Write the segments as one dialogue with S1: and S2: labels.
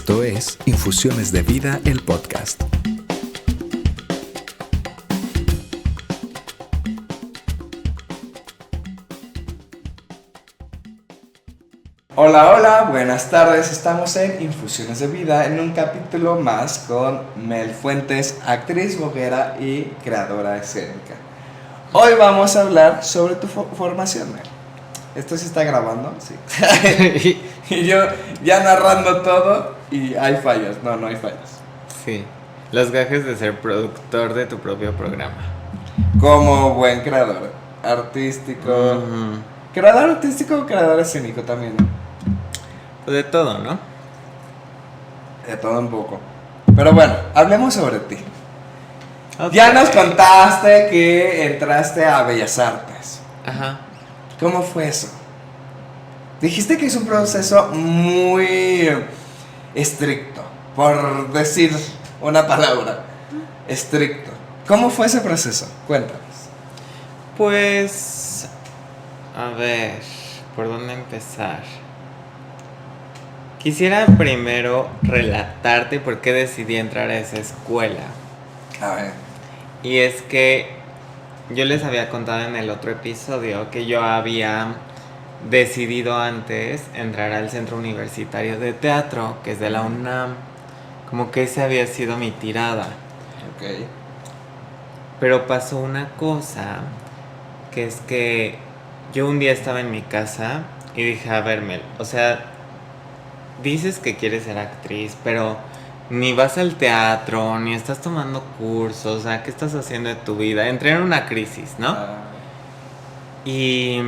S1: Esto es Infusiones de Vida, el podcast.
S2: Hola, hola, buenas tardes. Estamos en Infusiones de Vida en un capítulo más con Mel Fuentes, actriz, bloguera y creadora escénica. Hoy vamos a hablar sobre tu formación, Mel. ¿Esto sí está grabando? Sí. Y yo ya narrando todo y hay fallos. No hay fallos.
S3: Sí, los gajes de ser productor de tu propio programa.
S2: Como buen creador artístico. Creador artístico o creador escénico también, ¿no?
S3: Pues de todo, ¿no?
S2: De todo un poco. Pero bueno, hablemos sobre ti.
S3: Okay.
S2: Ya nos contaste que entraste a Bellas Artes.
S3: Ajá.
S2: ¿Cómo fue eso? Dijiste que es un proceso muy estricto, por decir una palabra. Estricto. ¿Cómo fue ese proceso? Cuéntanos.
S3: Pues, a ver, ¿por dónde empezar? Quisiera primero relatarte por qué decidí entrar a esa escuela.
S2: A ver.
S3: Y es que yo les había contado en el otro episodio que yo había decidido antes entrar al Centro Universitario de Teatro, que es de la UNAM. Como que esa había sido mi tirada.
S2: Ok.
S3: Pero pasó una cosa, que es que yo un día estaba en mi casa y dije, a ver, Mel, o sea, dices que quieres ser actriz, pero ni vas al teatro, ni estás tomando cursos, o sea, ¿qué estás haciendo de tu vida? Entré en una crisis, ¿no? Y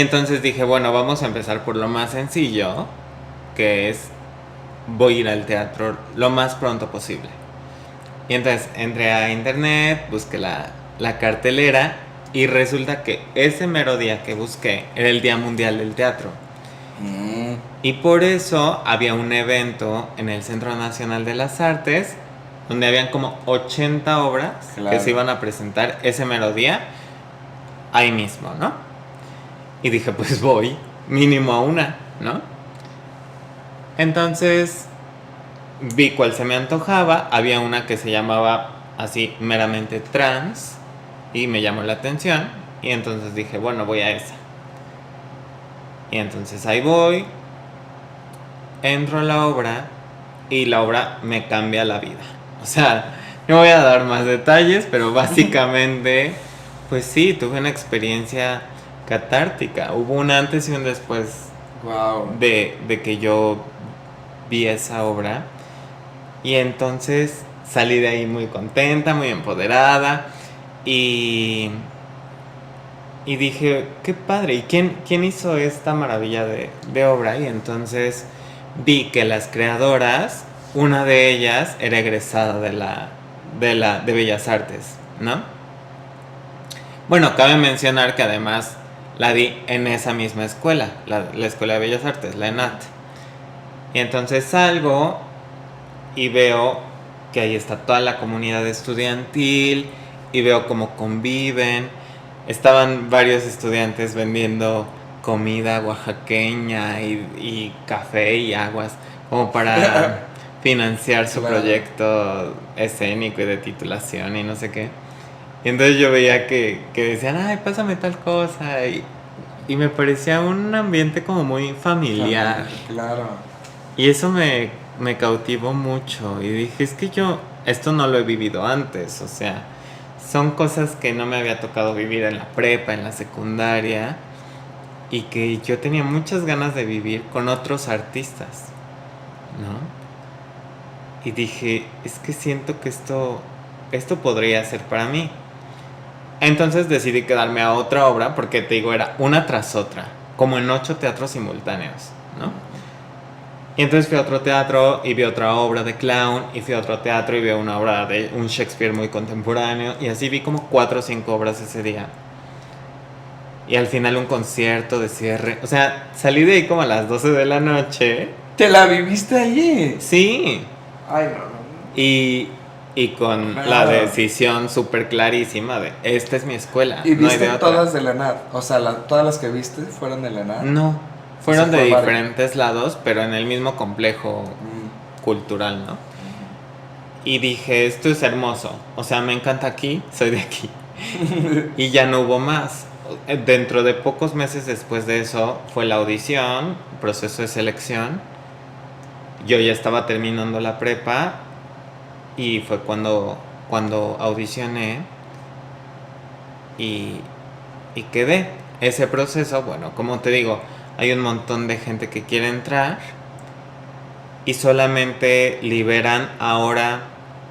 S3: entonces dije, bueno, vamos a empezar por lo más sencillo, que es voy a ir al teatro lo más pronto posible. Y entonces entré a internet, busqué la cartelera y resulta que ese mero día que busqué era el Día Mundial del Teatro. Y por eso había un evento en el Centro Nacional de las Artes donde habían como 80 obras que se iban a presentar ese mero día ahí mismo, ¿no? Y dije, pues voy mínimo a una, ¿no? Entonces vi cuál se me antojaba. Había una que se llamaba así meramente trans y me llamó la atención y entonces dije, bueno, voy a esa. Y entonces ahí voy, entro a la obra y la obra me cambia la vida. O sea, no voy a dar más detalles, pero básicamente, pues sí, tuve una experiencia catártica. Hubo un antes y un después.
S2: Wow.
S3: de que yo vi esa obra. Y entonces salí de ahí muy contenta, muy empoderada. Y dije, qué padre. ¿Y quién hizo esta maravilla de obra? Y entonces vi que las creadoras, una de ellas era egresada de Bellas Artes, ¿no? Bueno, cabe mencionar que además la vi en esa misma escuela, la Escuela de Bellas Artes, la ENAT. Y entonces salgo y veo que ahí está toda la comunidad estudiantil y veo cómo conviven. Estaban varios estudiantes vendiendo comida oaxaqueña y café y aguas como para financiar su proyecto escénico y de titulación y no sé qué. Y entonces yo veía que decían, ay, pásame tal cosa. Y me parecía un ambiente como muy familiar.
S2: Claro.
S3: Y eso me cautivó mucho. Y dije, es que yo esto no lo he vivido antes. O sea, son cosas que no me había tocado vivir en la prepa, en la secundaria. Y que yo tenía muchas ganas de vivir con otros artistas, ¿no? Y dije, es que siento que esto podría ser para mí. Entonces decidí quedarme a otra obra porque te digo, era una tras otra, como en 8 teatros simultáneos, ¿no? Y entonces fui a otro teatro y vi otra obra de clown y fui a otro teatro y vi una obra de un Shakespeare muy contemporáneo y así vi como 4 o 5 obras ese día. Y al final un concierto de cierre, o sea, salí de ahí como a las 12 de la noche.
S2: ¿Te la viviste allí?
S3: Sí.
S2: Ay, no.
S3: Y con la decisión súper clarísima de, esta es mi escuela.
S2: ¿Y viste
S3: no hay de otra.
S2: todas de la ENAD? O sea, todas las que viste fueron de la ENAD.
S3: No, Fueron de
S2: fue varios.
S3: diferentes lados, pero en el mismo complejo cultural, ¿no? Y dije, esto es hermoso. O sea, me encanta aquí, soy de aquí. Y ya no hubo más. Dentro de pocos meses después de eso fue la audición, proceso de selección. Yo ya estaba terminando la prepa y fue cuando audicioné y quedé. Ese proceso, bueno, como te digo, hay un montón de gente que quiere entrar y solamente liberan ahora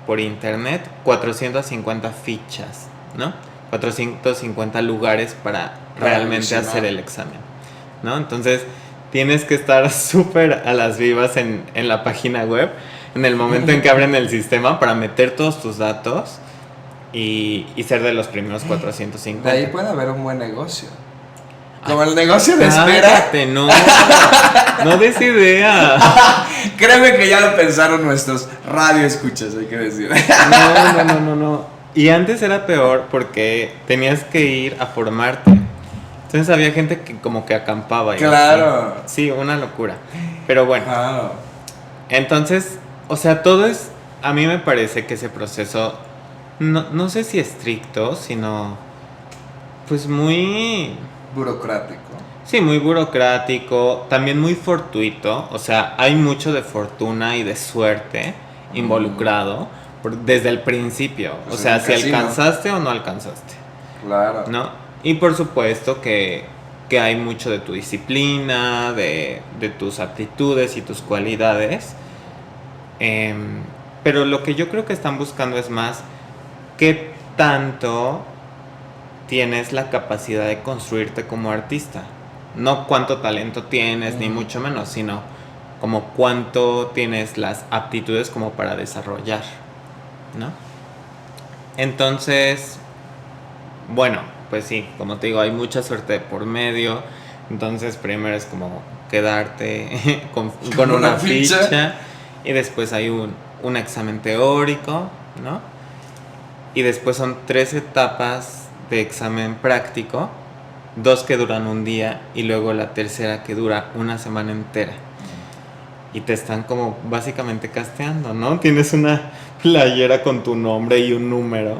S3: por internet 450 fichas, ¿no? 450 lugares para realmente hacer el examen, ¿no? Entonces tienes que estar súper a las vivas en la página web en el momento en que abren el sistema para meter todos tus datos y ser de los primeros 450.
S2: De ahí puede haber un buen negocio. Como el negocio de espera.
S3: Cállate, no des idea.
S2: Créeme que ya lo pensaron nuestros radioescuchas, hay que decir.
S3: No. Y antes era peor porque tenías que ir a formarte. Entonces había gente que como que acampaba.
S2: Claro.
S3: Sí, una locura. Pero bueno.
S2: Wow.
S3: Entonces, o sea, todo es... A mí me parece que ese proceso, no sé si estricto, sino pues muy...
S2: burocrático.
S3: Sí, muy burocrático, también muy fortuito, o sea, hay mucho de fortuna y de suerte involucrado desde el principio,
S2: Pues
S3: o sea, si
S2: casino.
S3: alcanzaste o no alcanzaste,
S2: Claro.
S3: ¿no? Y por supuesto que hay mucho de tu disciplina, de tus aptitudes y tus cualidades, pero lo que yo creo que están buscando es más qué tanto tienes la capacidad de construirte como artista. No cuánto talento tienes, ni mucho menos, sino como cuánto tienes las aptitudes como para desarrollar, ¿no? Entonces, bueno, pues sí, como te digo, hay mucha suerte de por medio. Entonces primero es como quedarte con una ficha y después hay un examen teórico, ¿no? Y después son 3 etapas de examen práctico, 2 que duran un día y luego la tercera que dura una semana entera. Y te están como básicamente casteando, ¿no? Tienes una playera con tu nombre y un número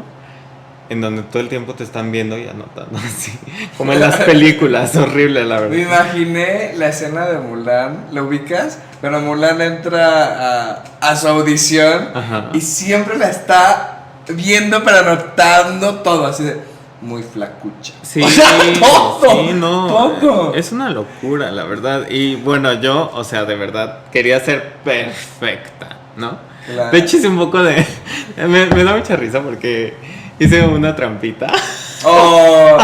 S3: en donde todo el tiempo te están viendo y anotando así, como en las películas, horrible la verdad.
S2: Me imaginé la escena de Mulan, ¿lo ubicas? Cuando Mulan entra a su audición.
S3: Ajá.
S2: Y siempre la está viendo pero anotando todo, así de muy flacucha.
S3: Sí,
S2: o sea, todo,
S3: sí, no.
S2: todo.
S3: Es una locura, la verdad. Y bueno, yo, o sea, de verdad, quería ser perfecta, ¿no?
S2: Claro.
S3: De hecho, hice un poco de... me da mucha risa porque hice una trampita.
S2: Oh.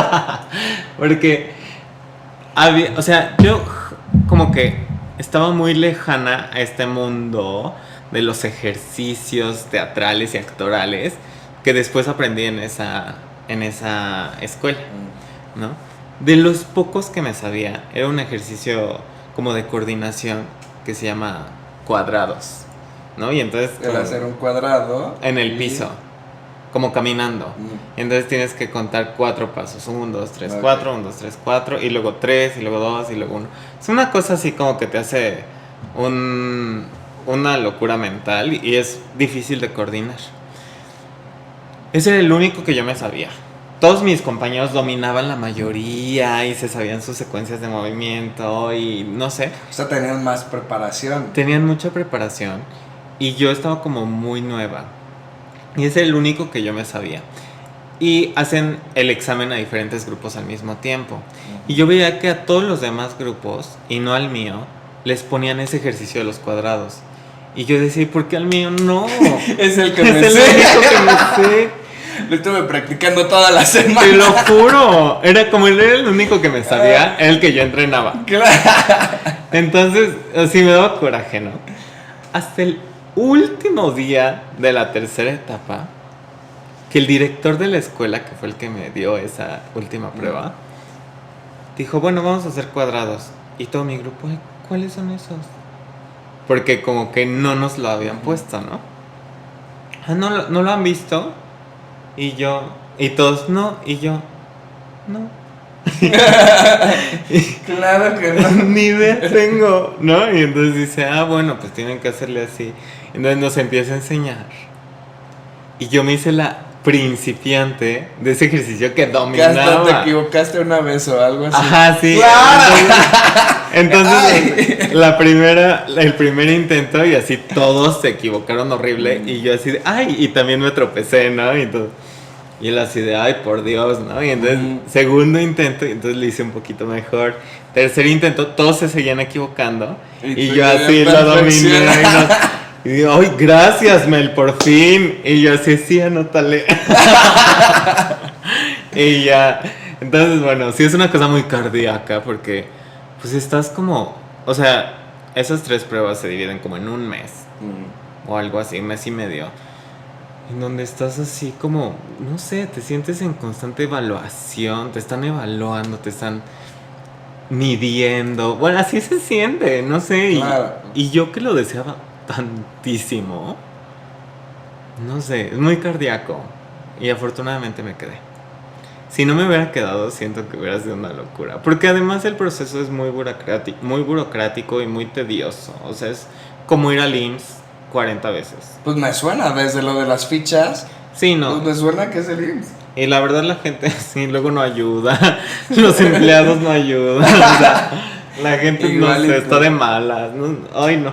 S3: Porque había, o sea, yo como que estaba muy lejana a este mundo de los ejercicios teatrales y actorales que después aprendí en esa escuela, ¿no? De los pocos que me sabía, era un ejercicio como de coordinación que se llama cuadrados, ¿no? Y entonces
S2: El hacer un cuadrado
S3: en el
S2: y-
S3: piso, como caminando. Y entonces tienes que contar 4 pasos, 1, 2, 3, 4, 1, 2, 3, 4, y luego 3, y luego 2, y luego 1. Es una cosa así como que te hace una locura mental y es difícil de coordinar. Ese era el único que yo me sabía. Todos mis compañeros dominaban la mayoría y se sabían sus secuencias de movimiento y no sé.
S2: O sea, tenían más preparación.
S3: Tenían mucha preparación y yo estaba como muy nueva. Y ese era el único que yo me sabía. Y hacen el examen a diferentes grupos al mismo tiempo. Y yo veía que a todos los demás grupos, y no al mío, les ponían ese ejercicio de los cuadrados. Y yo decía, ¿por qué al mío no?
S2: Es el que
S3: Es
S2: me
S3: el
S2: sé.
S3: único que me sé.
S2: Lo estuve practicando toda la semana.
S3: Te lo juro. Era como él era el único que me sabía, era el que yo entrenaba.
S2: Claro.
S3: Entonces, así me daba coraje, ¿no? Hasta el último día de la tercera etapa, que el director de la escuela, que fue el que me dio esa última prueba, dijo, bueno, vamos a hacer cuadrados. Y todo mi grupo, "Ay, ¿cuáles son esos? Porque como que no nos lo habían puesto, ¿no? Ah, ¿no lo han visto? Y yo, y todos, no, y yo, no.
S2: Claro que no.
S3: Ni idea tengo, ¿no? Y entonces dice, bueno, pues tienen que hacerle así. Entonces nos empieza a enseñar. Y yo me hice la principiante de ese ejercicio que
S2: Que
S3: dominaba.
S2: hasta te equivocaste una vez o algo así.
S3: Ajá, sí.
S2: ¡Claro!
S3: Entonces el primer intento y así todos se equivocaron horrible y yo así de, ay, y también me tropecé, ¿no? Y todo. Y él así de, ay, por Dios, ¿no? Y entonces, segundo intento, y entonces le hice un poquito mejor. Tercer intento, todos se seguían equivocando. Y
S2: tú
S3: yo
S2: ya
S3: así lo dominé.
S2: perfeccionado.
S3: Y digo, ay, gracias, Mel, por fin. Y yo así, sí, anótale. Y ya. Entonces, bueno, sí es una cosa muy cardíaca porque, pues estás como, o sea, esas 3 pruebas se dividen como en un mes. O algo así, un mes y medio. En donde estás así como, no sé, te sientes en constante evaluación, te están evaluando, te están midiendo. Bueno, así se siente, no sé.
S2: Claro.
S3: Y yo que lo deseaba tantísimo, no sé, es muy cardíaco. Y afortunadamente me quedé. Si no me hubiera quedado, siento que hubiera sido una locura. Porque además el proceso es muy burocrático y muy tedioso. O sea, es como ir al IMSS 40 veces.
S2: Pues me suena, desde lo de las fichas.
S3: Sí, no.
S2: Pues me suena que es el IMSS.
S3: Y la verdad la gente sí, luego no ayuda. Los empleados no ayudan. O sea, la gente no
S2: Igualito.
S3: sé, está de malas. No, ay, no.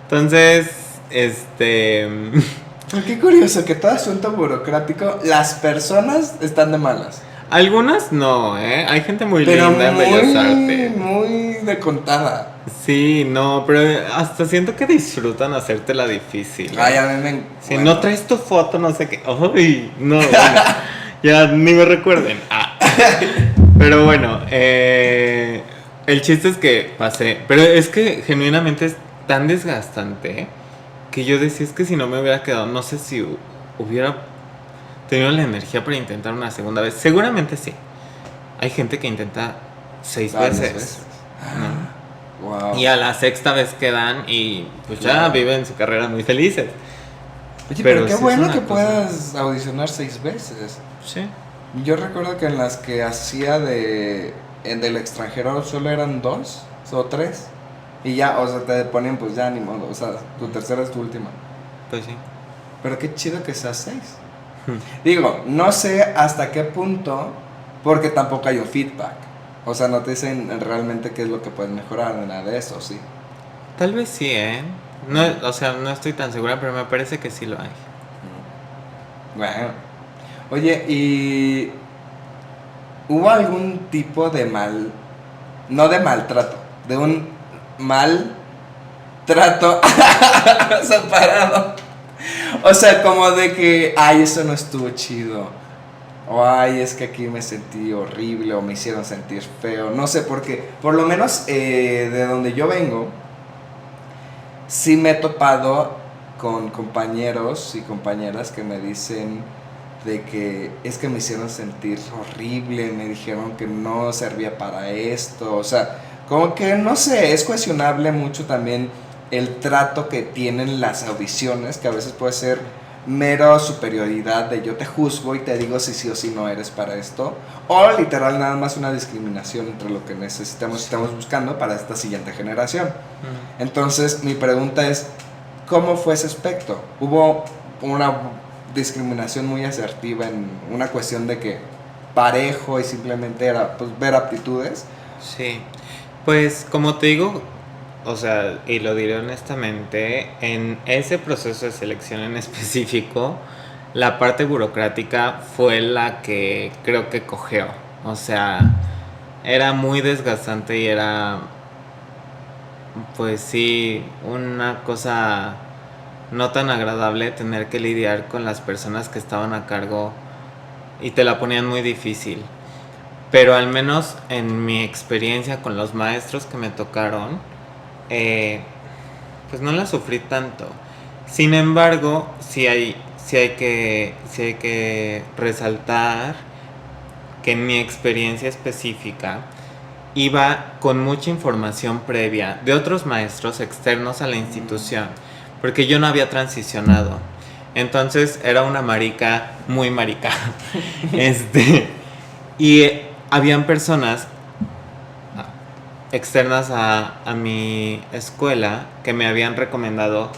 S3: Entonces,
S2: Pero qué curioso que todo asunto burocrático, las personas están de malas.
S3: algunas no, ¿eh? Hay gente muy
S2: Pero
S3: linda en Bellas Artes.
S2: muy de contada.
S3: Sí, no, pero hasta siento que disfrutan hacértela difícil.
S2: Ay, a mí me...
S3: Si
S2: bueno.
S3: no traes tu foto, no sé qué. Ay, no, bueno, ya ni me recuerden. Pero bueno, el chiste es que pasé. Pero es que genuinamente es tan desgastante que yo decía, es que si no me hubiera quedado, no sé si hubiera tenido la energía para intentar una segunda vez. Seguramente sí. Hay gente que intenta 6
S2: Varias
S3: veces. ¿no?
S2: Wow.
S3: Y a la 6ª vez quedan y pues ya
S2: Claro.
S3: viven su carrera muy felices.
S2: Oye, pero qué
S3: sí es
S2: bueno
S3: una
S2: que
S3: cosa-
S2: puedas audicionar 6 veces.
S3: Sí.
S2: Yo recuerdo que en las que hacía del extranjero solo eran 2 o 3. Y ya, o sea, te ponen pues ya ni modo. O sea, tu tercera es tu última.
S3: Pues sí.
S2: Pero qué chido que sea 6. Digo, no sé hasta qué punto, porque tampoco hay un feedback. O sea, no te dicen realmente qué es lo que puedes mejorar, ni nada de eso, sí.
S3: Tal vez sí, ¿eh? No, o sea, no estoy tan segura, pero me parece que sí lo hay.
S2: Bueno. Oye, ¿y hubo algún tipo de no de maltrato, de un mal trato separado? O sea, como de que, ay, eso no estuvo chido. O ay, es que aquí me sentí horrible o me hicieron sentir feo. No sé, porque por lo menos de donde yo vengo, sí me he topado con compañeros y compañeras que me dicen de que es que me hicieron sentir horrible, me dijeron que no servía para esto. O sea, como que no sé, es cuestionable mucho también el trato que tienen las audiciones, que a veces puede ser mero superioridad de yo te juzgo y te digo si sí o si no eres para esto, o literal nada más una discriminación entre lo que necesitamos y estamos buscando para esta siguiente generación. Entonces mi pregunta es, ¿cómo fue ese aspecto? ¿Hubo una discriminación muy asertiva en una cuestión de que parejo y simplemente era pues ver aptitudes?
S3: Sí. Pues como te digo, o sea, y lo diré honestamente, en ese proceso de selección en específico, la parte burocrática fue la que creo que cojeó. O sea, era muy desgastante y era, pues sí, una cosa no tan agradable tener que lidiar con las personas que estaban a cargo y te la ponían muy difícil. Pero al menos en mi experiencia con los maestros que me tocaron, pues no la sufrí tanto. Sin embargo, sí hay que resaltar que en mi experiencia específica iba con mucha información previa de otros maestros externos a la institución, porque yo no había transicionado. Entonces era una marica, muy marica. Y habían personas externas a mi escuela que me habían recomendado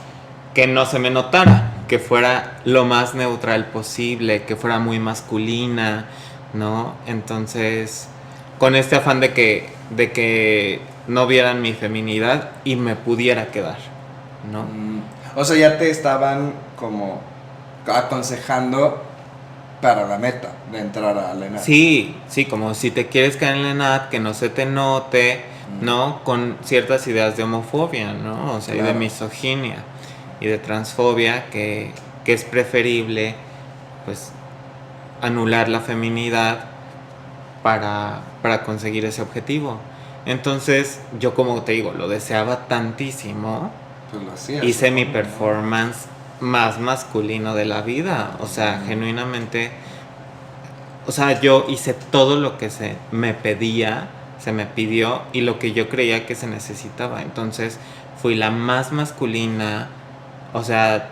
S3: que no se me notara, que fuera lo más neutral posible, que fuera muy masculina, ¿no? Entonces, con este afán de que no vieran mi feminidad y me pudiera quedar, ¿no?
S2: O sea, ya te estaban como aconsejando para la meta de entrar a la ENAD.
S3: Sí, como si te quieres quedar en la ENAD, que no se te note, ¿no? Con ciertas ideas de homofobia, ¿no? O sea, y de misoginia y de transfobia, que es preferible, pues, anular la feminidad para conseguir ese objetivo. Entonces, yo, como te digo, lo deseaba tantísimo,
S2: pues lo hacías,
S3: hice mi performance más masculino de la vida, o sea, genuinamente, o sea, yo hice todo lo que se me pidió y lo que yo creía que se necesitaba. Entonces, fui la más masculina, o sea,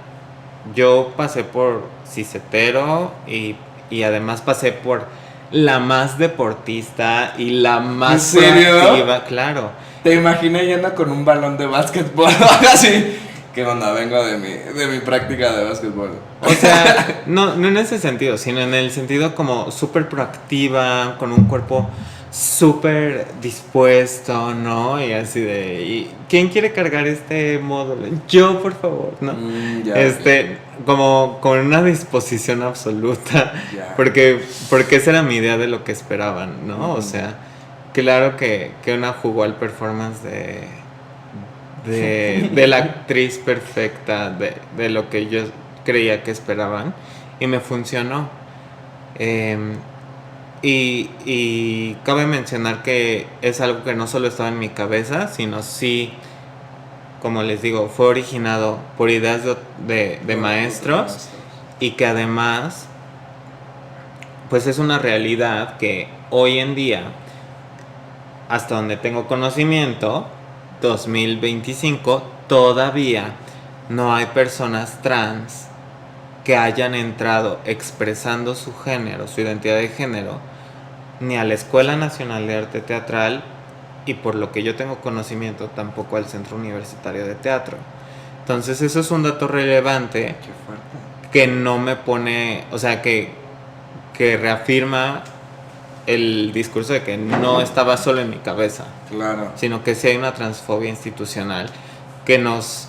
S3: yo pasé por cisetero y además pasé por la más deportista y la más proactiva, claro.
S2: Te imaginé yendo con un balón de básquetbol, así. ¿Qué onda? Vengo de mi práctica de básquetbol.
S3: O sea, no en ese sentido, sino en el sentido como súper proactiva, con un cuerpo súper dispuesto, ¿no? Y así de, ¿y quién quiere cargar este módulo? Yo, por favor, ¿no? Como con una disposición absoluta, porque esa era mi idea de lo que esperaban, ¿no? O sea, claro que una jugó al performance de la actriz perfecta, de lo que yo creía que esperaban, y me funcionó. Y cabe mencionar que es algo que no solo estaba en mi cabeza, sino sí, como les digo, fue originado por ideas de maestros, y que además, pues es una realidad que hoy en día, hasta donde tengo conocimiento, 2025, todavía no hay personas trans que hayan entrado expresando su género, su identidad de género, ni a la Escuela Nacional de Arte Teatral, y por lo que yo tengo conocimiento, tampoco al Centro Universitario de Teatro. Entonces eso es un dato relevante que no me pone, o sea, que reafirma el discurso de que no estaba solo en mi cabeza,
S2: claro,
S3: sino que sí hay una transfobia institucional que nos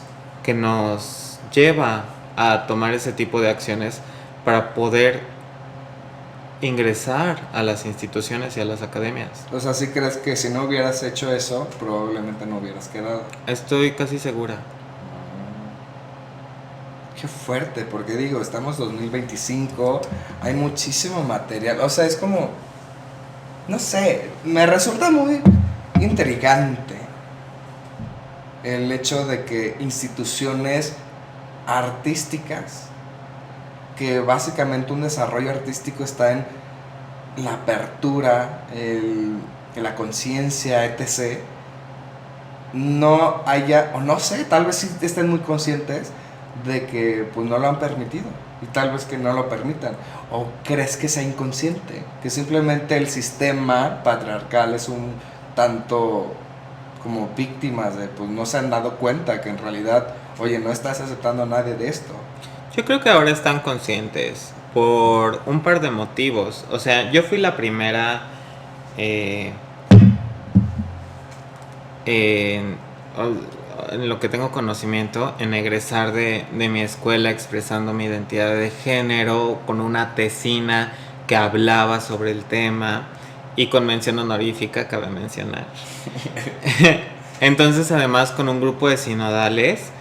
S3: lleva a tomar ese tipo de acciones para poder ingresar a las instituciones y a las academias.
S2: O sea, ¿sí crees que si no hubieras hecho eso, probablemente no hubieras quedado?
S3: Estoy casi segura.
S2: Qué fuerte, porque digo, estamos 2025, hay muchísimo material, o sea, es como, no sé, me resulta muy intrigante el hecho de que instituciones artísticas, que básicamente un desarrollo artístico está en la apertura, en la conciencia, etc., no haya, o no sé, tal vez sí estén muy conscientes de que pues no lo han permitido, y tal vez que no lo permitan. ¿O crees que sea inconsciente? Que simplemente el sistema patriarcal es un tanto como víctimas de, pues no se han dado cuenta que en realidad, oye, no estás aceptando a nadie de esto.
S3: Yo creo que ahora están conscientes por un par de motivos. O sea, yo fui la primera en lo que tengo conocimiento, en egresar de mi escuela expresando mi identidad de género, con una tesina que hablaba sobre el tema y con mención honorífica, cabe mencionar. Entonces, además, con un grupo de sinodales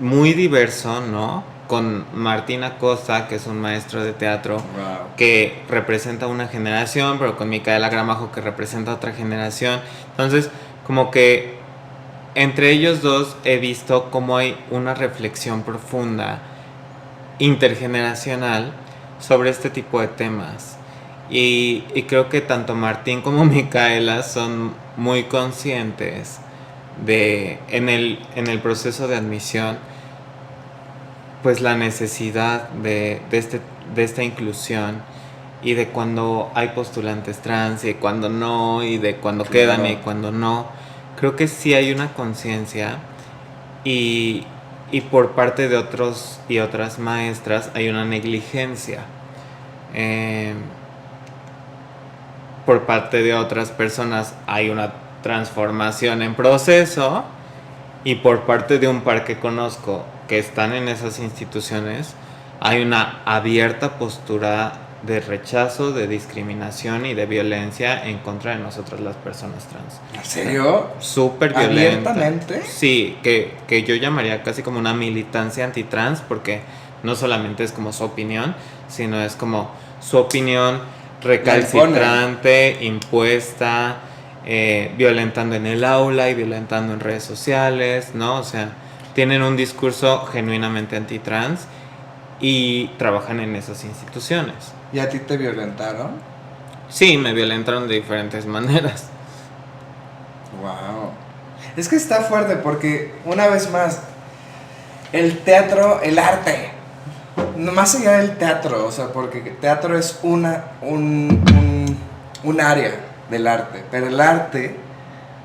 S3: muy diverso, ¿no? Con Martín Acosta, que es un maestro de teatro,
S2: Wow.
S3: que representa una generación, pero con Micaela Gramajo, que representa otra generación. Entonces, como que entre ellos dos he visto cómo hay una reflexión profunda, intergeneracional, sobre este tipo de temas. Y creo que tanto Martín como Micaela son muy conscientes en el proceso de admisión, pues la necesidad de esta inclusión, y de cuando hay postulantes trans y cuando no, y de cuando
S2: Claro.
S3: quedan y cuando no. Creo que sí hay una conciencia y, y por parte de otros y otras maestras hay una negligencia. Eh, por parte de otras personas hay una transformación en proceso y por parte de un par que conozco que están en esas instituciones hay una abierta postura de rechazo, de discriminación y de violencia en contra de nosotras las personas trans.
S2: ¿En serio?
S3: Súper violenta.
S2: ¿Abiertamente?
S3: Sí, que yo llamaría casi como una militancia antitrans, porque no solamente es como su opinión, sino es como su opinión recalcitrante, impuesta, violentando en el aula y violentando en redes sociales, ¿no? O sea, tienen un discurso genuinamente antitrans y trabajan en esas instituciones.
S2: ¿Y a ti te violentaron?
S3: Sí, me violentaron de diferentes maneras.
S2: Wow. Es que está fuerte porque, una vez más, el teatro, el arte, no más allá del teatro, o sea, porque teatro es un área del arte, pero el arte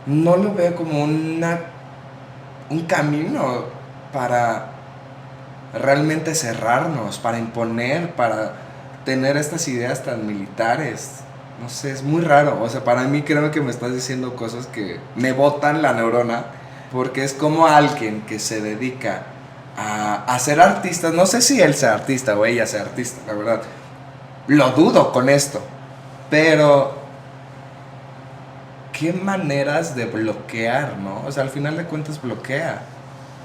S2: no lo veo como un camino para realmente cerrarnos, para imponer, para tener estas ideas tan militares. No sé, es muy raro. O sea, para mí creo que me estás diciendo cosas que me botan la neurona, porque es como alguien que se dedica a ser artista. No sé si él sea artista o ella sea artista, la verdad. Lo dudo con esto. Pero qué maneras de bloquear, ¿no? O sea, al final de cuentas bloquea.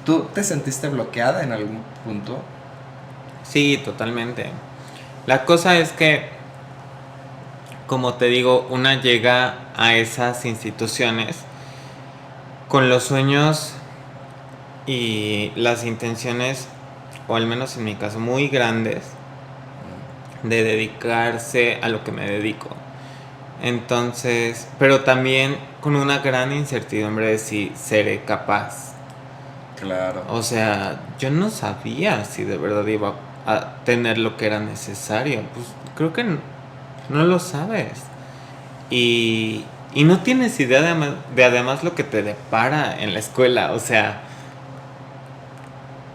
S2: ¿Tú te sentiste bloqueada en algún punto?
S3: Sí, totalmente. La cosa es que, como te digo, una llega a esas instituciones con los sueños y las intenciones, o al menos en mi caso, muy grandes, de dedicarse a lo que me dedico. Entonces, pero también con una gran incertidumbre de si seré capaz.
S2: Claro.
S3: O sea, yo no sabía si de verdad iba a tener lo que era necesario. Pues creo que no lo sabes. Y no tienes idea de además lo que te depara en la escuela. O sea,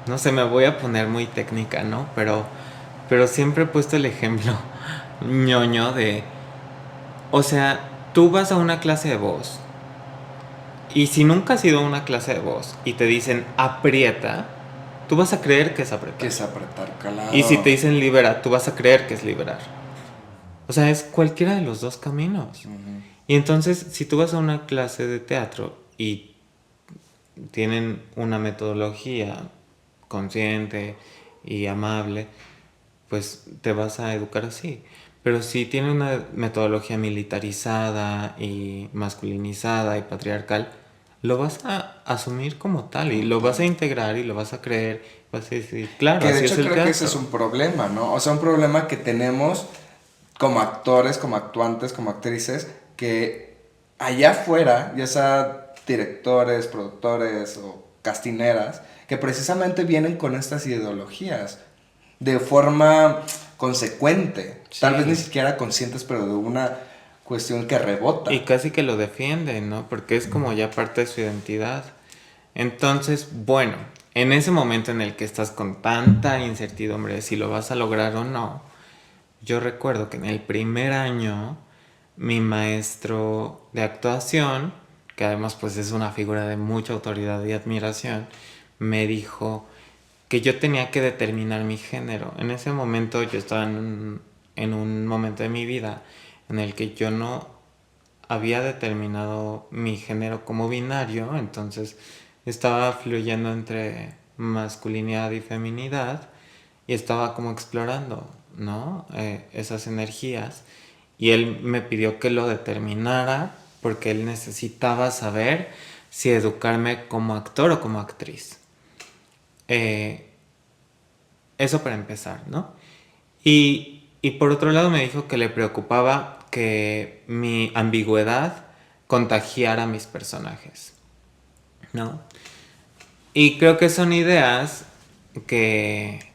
S3: no sé, me voy a poner muy técnica, ¿no? Pero siempre he puesto el ejemplo ñoño de... O sea, tú vas a una clase de voz. Y si nunca has ido a una clase de voz y te dicen aprieta, tú vas a creer que es apretar.
S2: Que es apretar, claro.
S3: Y si te dicen libera, tú vas a creer que es liberar. O sea, es cualquiera de los dos caminos.
S2: Uh-huh.
S3: Y entonces, si tú vas a una clase de teatro y tienen una metodología consciente y amable, pues te vas a educar así. Pero si tienen una metodología militarizada y masculinizada y patriarcal, lo vas a asumir como tal y lo vas a integrar y lo vas a creer, vas a decir, claro,
S2: que de
S3: así
S2: hecho
S3: es el
S2: creo
S3: teatro.
S2: que ese es un problema, ¿no? O sea, un problema que tenemos como actores, como actuantes, como actrices, que allá afuera, ya sea directores, productores o castineras, que precisamente vienen con estas ideologías de forma consecuente,
S3: Sí.
S2: tal vez ni siquiera conscientes, pero de una cuestión que rebota.
S3: Y casi que lo defienden, ¿no? Porque es como ya parte de su identidad. Entonces, bueno, en ese momento en el que estás con tanta incertidumbre de si lo vas a lograr o no, yo recuerdo que en el primer año mi maestro de actuación, que además pues es una figura de mucha autoridad y admiración, me dijo que yo tenía que determinar mi género. En ese momento yo estaba en un momento de mi vida en el que yo no había determinado mi género como binario, entonces estaba fluyendo entre masculinidad y feminidad y estaba como explorando, ¿no? Esas energías. Y él me pidió que lo determinara porque él necesitaba saber si educarme como actor o como actriz. Eso para empezar, ¿no? Y por otro lado me dijo que le preocupaba que mi ambigüedad contagiara a mis personajes, ¿no? Y creo que son ideas que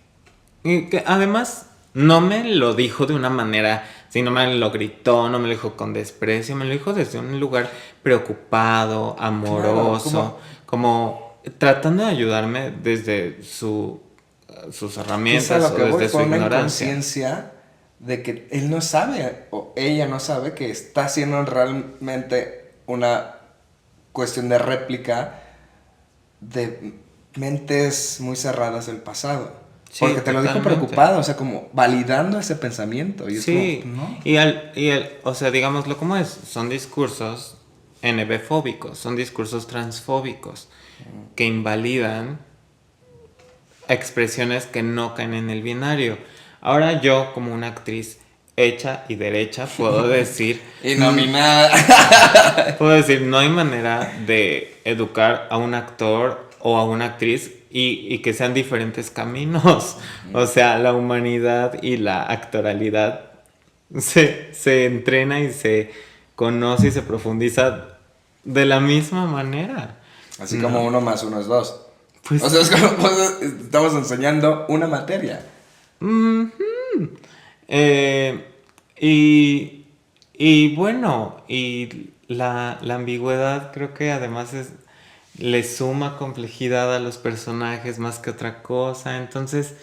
S3: además no me lo dijo de una manera Sí, no me lo gritó, no me lo dijo con desprecio, me lo dijo desde un lugar preocupado, amoroso,
S2: Claro,
S3: como tratando de ayudarme desde sus
S2: es a
S3: herramientas
S2: lo
S3: o
S2: que voy,
S3: desde su
S2: con una
S3: ignorancia.
S2: inconsciencia de que él no sabe, o ella no sabe, que está haciendo realmente una cuestión de réplica de mentes muy cerradas del pasado.
S3: Sí,
S2: Porque te lo dijo
S3: totalmente.
S2: preocupado, o sea, como validando ese pensamiento. Y es
S3: Sí,
S2: como, no.
S3: o sea, digámoslo como es, son discursos NB-fóbicos, son discursos transfóbicos que invalidan expresiones que no caen en el binario. Ahora yo, como una actriz hecha y derecha, puedo decir,
S2: Y nominada.
S3: no hay manera de educar a un actor o a una actriz y que sean diferentes caminos. O sea, la humanidad y la actoralidad se entrena y se conoce y se profundiza de la misma manera.
S2: Así
S3: No.
S2: como 1 más 1 es 2.
S3: Pues
S2: O sea, es como, pues, estamos enseñando una materia.
S3: ujú. Eh, y bueno, y la ambigüedad creo que además le suma complejidad a los personajes más que otra cosa. Entonces,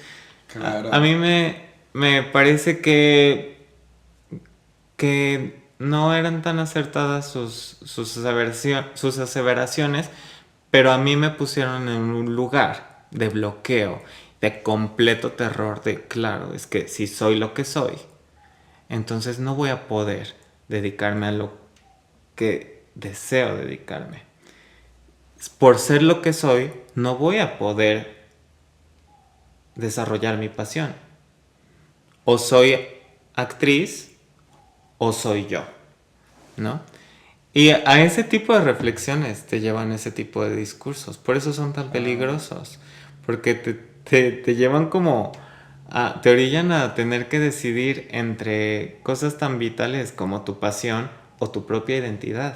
S2: Claro.
S3: a mí me parece que no eran tan acertadas sus aseveraciones, pero a mí me pusieron en un lugar de bloqueo, de completo terror, de claro, es que si soy lo que soy, entonces no voy a poder dedicarme a lo que deseo dedicarme. Por ser lo que soy, no voy a poder desarrollar mi pasión. O soy actriz o soy yo, ¿no? Y a ese tipo de reflexiones te llevan ese tipo de discursos. Por eso son tan peligrosos. Porque te llevan como te orillan a tener que decidir entre cosas tan vitales como tu pasión o tu propia identidad.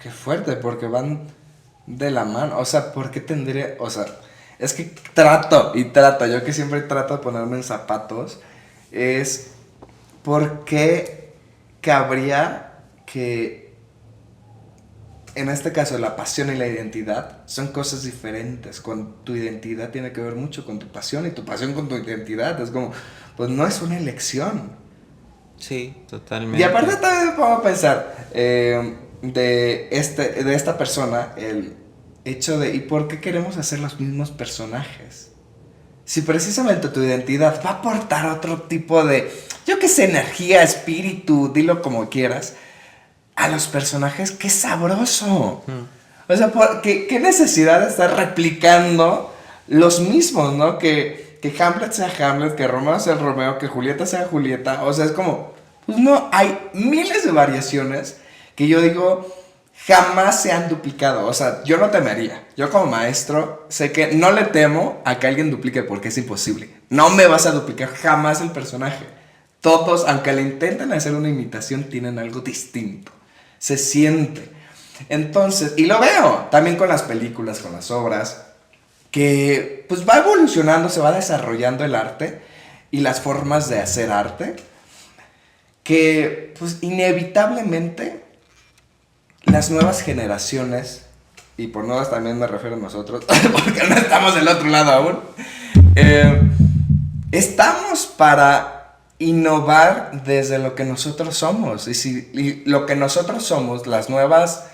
S2: Qué fuerte, porque van de la mano. O sea, ¿por qué tendría...? O sea, es que trato, yo que siempre trato de ponerme en zapatos, es ¿por qué cabría que, en este caso, la pasión y la identidad son cosas diferentes? Con tu identidad tiene que ver mucho con tu pasión y tu pasión con tu identidad. Es como, pues no es una elección.
S3: Sí, totalmente.
S2: Y aparte también me pongo a pensar de esta persona, el hecho de ¿y por qué queremos hacer los mismos personajes? Si precisamente tu identidad va a aportar otro tipo de, yo qué sé, energía, espíritu, dilo como quieras, a los personajes, ¡qué sabroso! O sea, ¿qué necesidad de estar replicando los mismos, ¿no? Que Hamlet sea Hamlet, que Romeo sea Romeo, que Julieta sea Julieta. O sea, es como, pues no, hay miles de variaciones que yo digo jamás se han duplicado. O sea, yo no temería. Yo como maestro sé que no le temo a que alguien duplique porque es imposible. No me vas a duplicar jamás el personaje. Todos, aunque le intenten hacer una imitación, tienen algo distinto. Se siente. Entonces, y lo veo también con las películas, con las obras, que pues va evolucionando, se va desarrollando el arte y las formas de hacer arte, que pues inevitablemente las nuevas generaciones, y por nuevas también me refiero a nosotros, porque no estamos del otro lado aún, estamos para innovar desde lo que nosotros somos. Y lo que nosotros somos, las nuevas,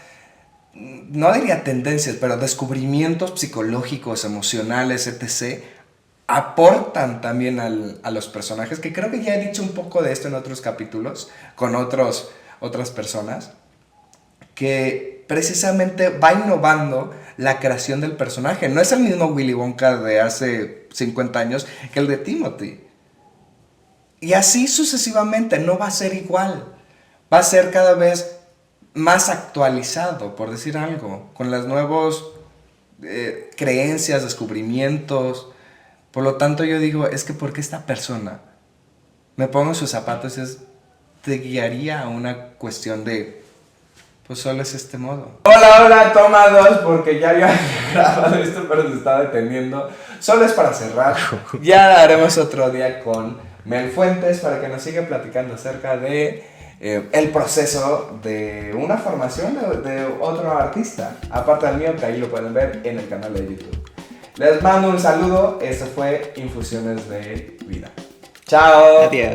S2: no diría tendencias, pero descubrimientos psicológicos, emocionales, etc., aportan también a los personajes, que creo que ya he dicho un poco de esto en otros capítulos, con otras personas, que precisamente va innovando la creación del personaje. No es el mismo Willy Wonka de hace 50 años que el de Timothy. Y así sucesivamente, no va a ser igual. Va a ser cada vez más actualizado, por decir algo, con las nuevas creencias, descubrimientos. Por lo tanto, yo digo, es que porque esta persona, me pongo en sus zapatos, te guiaría a una cuestión de, pues solo es este modo. Hola, toma 2, porque ya había grabado esto, pero se está deteniendo. Solo es para cerrar. Ya haremos otro día con Mel Fuentes, para que nos siga platicando acerca de el proceso de una formación de otro artista, aparte del mío, que ahí lo pueden ver en el canal de YouTube. Les mando un saludo, esto fue Infusiones de Vida. Chao.
S3: Adiós.